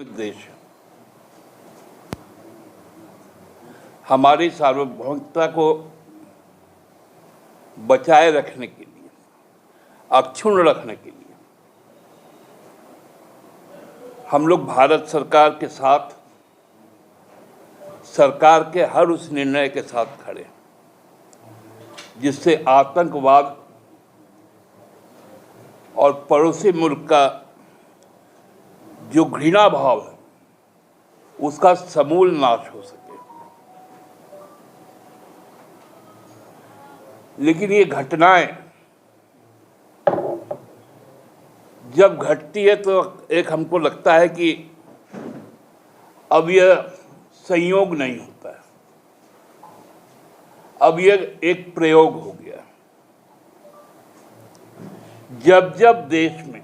देश है। हमारी सार्वभौमिकता को बचाए रखने के लिए, अक्षुण्ण रखने के लिए हम लोग भारत सरकार के साथ, सरकार के हर उस निर्णय के साथ खड़े जिससे आतंकवाद और पड़ोसी मुल्क का जो घृणा भाव है उसका समूल नाश हो सके। लेकिन ये घटनाएं जब घटती है तो एक हमको लगता है कि अब यह संयोग नहीं होता है, अब यह एक प्रयोग हो गया। जब जब देश में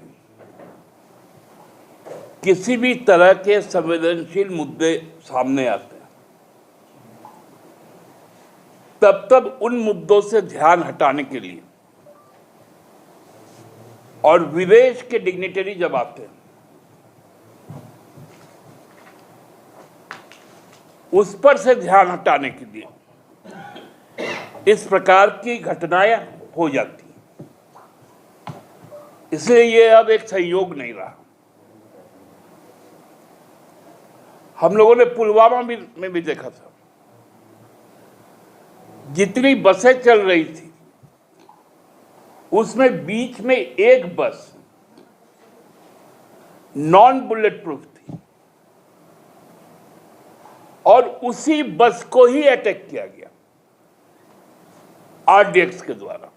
किसी भी तरह के संवेदनशील मुद्दे सामने आते हैं तब तब उन मुद्दों से ध्यान हटाने के लिए और विदेश के डिग्निटरी जब आते हैं उस पर से ध्यान हटाने के लिए इस प्रकार की घटनाएं हो जाती हैं। इसलिए ये अब एक संयोग नहीं रहा। हम लोगों ने पुलवामा में भी देखा था, जितनी बसें चल रही थी उसमें बीच में एक बस नॉन बुलेट प्रूफ थी और उसी बस को ही अटैक किया गया आरडीएक्स के द्वारा।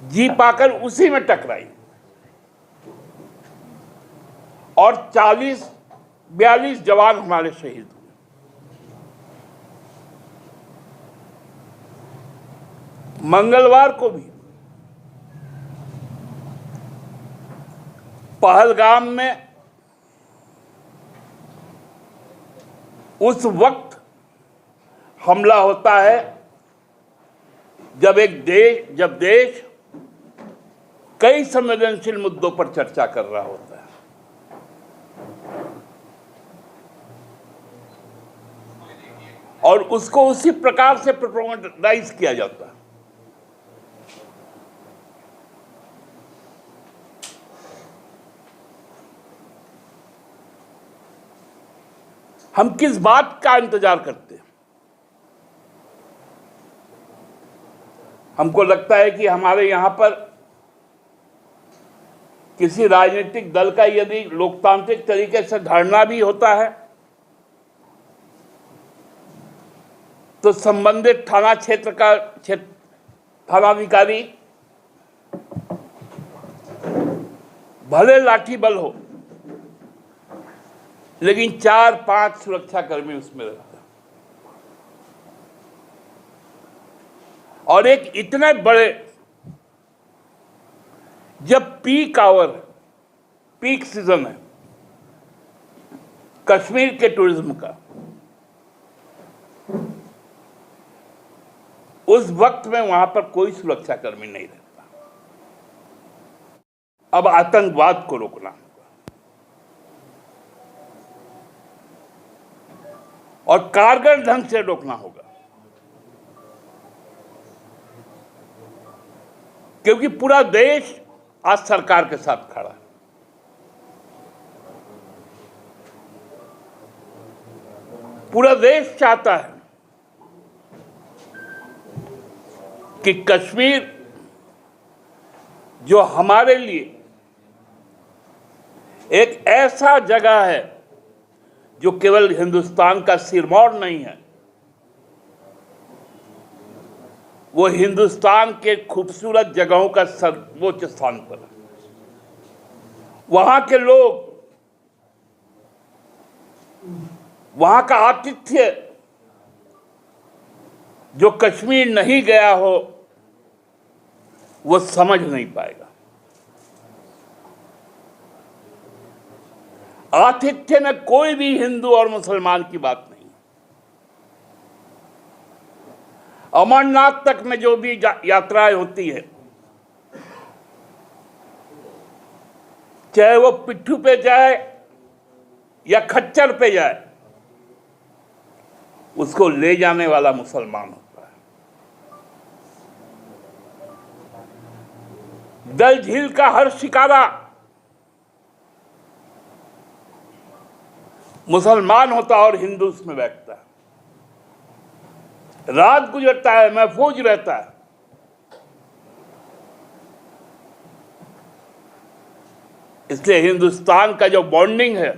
जीप आकर उसी में टकराई और 40-42 जवान हमारे शहीद हुए। मंगलवार को भी पहलगाम में उस वक्त हमला होता है जब देश कई संवेदनशील मुद्दों पर चर्चा कर रहा होता है। और उसको उसी प्रकार से प्रोपेगेंडाइज किया जाता है। हम किस बात का इंतजार करते हैं? हमको लगता है कि हमारे यहां पर किसी राजनीतिक दल का यदि लोकतांत्रिक तरीके से धरना भी होता है तो संबंधित थाना क्षेत्र का थानाधिकारी भले लाठी बल हो लेकिन 4-5 सुरक्षाकर्मी उसमें रहते हैं। और एक इतने बड़े, जब पीक सीजन है कश्मीर के टूरिज्म का, उस वक्त में वहां पर कोई सुरक्षाकर्मी नहीं रहता। अब आतंकवाद को रोकना होगा और कारगर ढंग से रोकना होगा, क्योंकि पूरा देश आज सरकार के साथ खड़ा है। पूरा देश चाहता है कि कश्मीर जो हमारे लिए एक ऐसा जगह है जो केवल हिंदुस्तान का सिरमौर नहीं है, वो हिंदुस्तान के खूबसूरत जगहों का सर्वोच्च स्थान पर है। वहां के लोग, वहां का आतिथ्य जो कश्मीर नहीं गया हो वो समझ नहीं पाएगा। आतिथ्य में कोई भी हिंदू और मुसलमान की बात नहीं। अमरनाथ तक में जो भी यात्राएं होती है चाहे वो पिट्ठू पे जाए या खच्चर पे जाए, उसको ले जाने वाला मुसलमान होता है। डल झील का हर शिकारा मुसलमान होता और हिंदू उसमें बैठता है, रात गुजरता है, महफूज रहता है। इसलिए हिंदुस्तान का जो बॉन्डिंग है,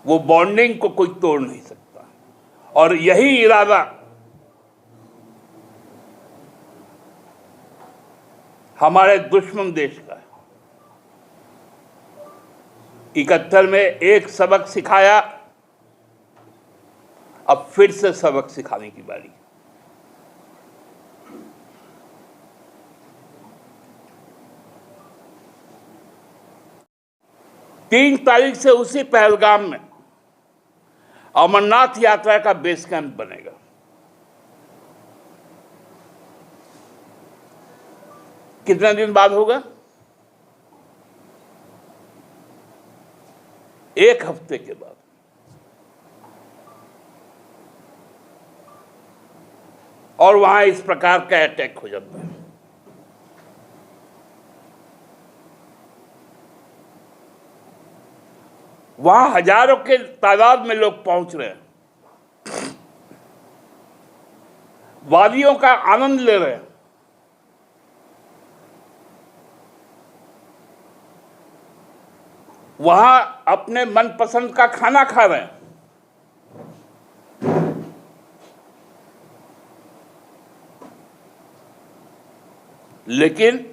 वो बॉन्डिंग को कोई तोड़ नहीं सकता। और यही इरादा हमारे दुश्मन देश का है। 71 में एक सबक सिखाया, अब फिर से सबक सिखाने की बारी। 3 तारीख से उसी पहलगाम में अमरनाथ यात्रा का बेस कैंप बनेगा। कितने दिन बाद होगा? 1 हफ्ते के बाद। और वहां इस प्रकार का अटैक हो जाता है। वहां हजारों के तादाद में लोग पहुंच रहे हैं, वादियों का आनंद ले रहे हैं। वहां अपने मनपसंद का खाना खा रहे हैं। लेकिन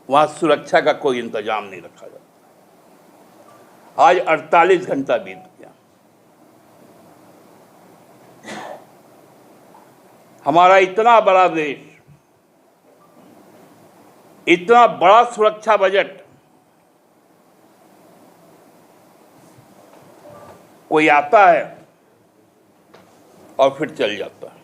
वहां सुरक्षा का कोई इंतजाम नहीं रखा जाता। आज 48 घंटा बीत गया। हमारा इतना बड़ा देश, इतना बड़ा सुरक्षा बजट, कोई आता है और फिर चल जाता है।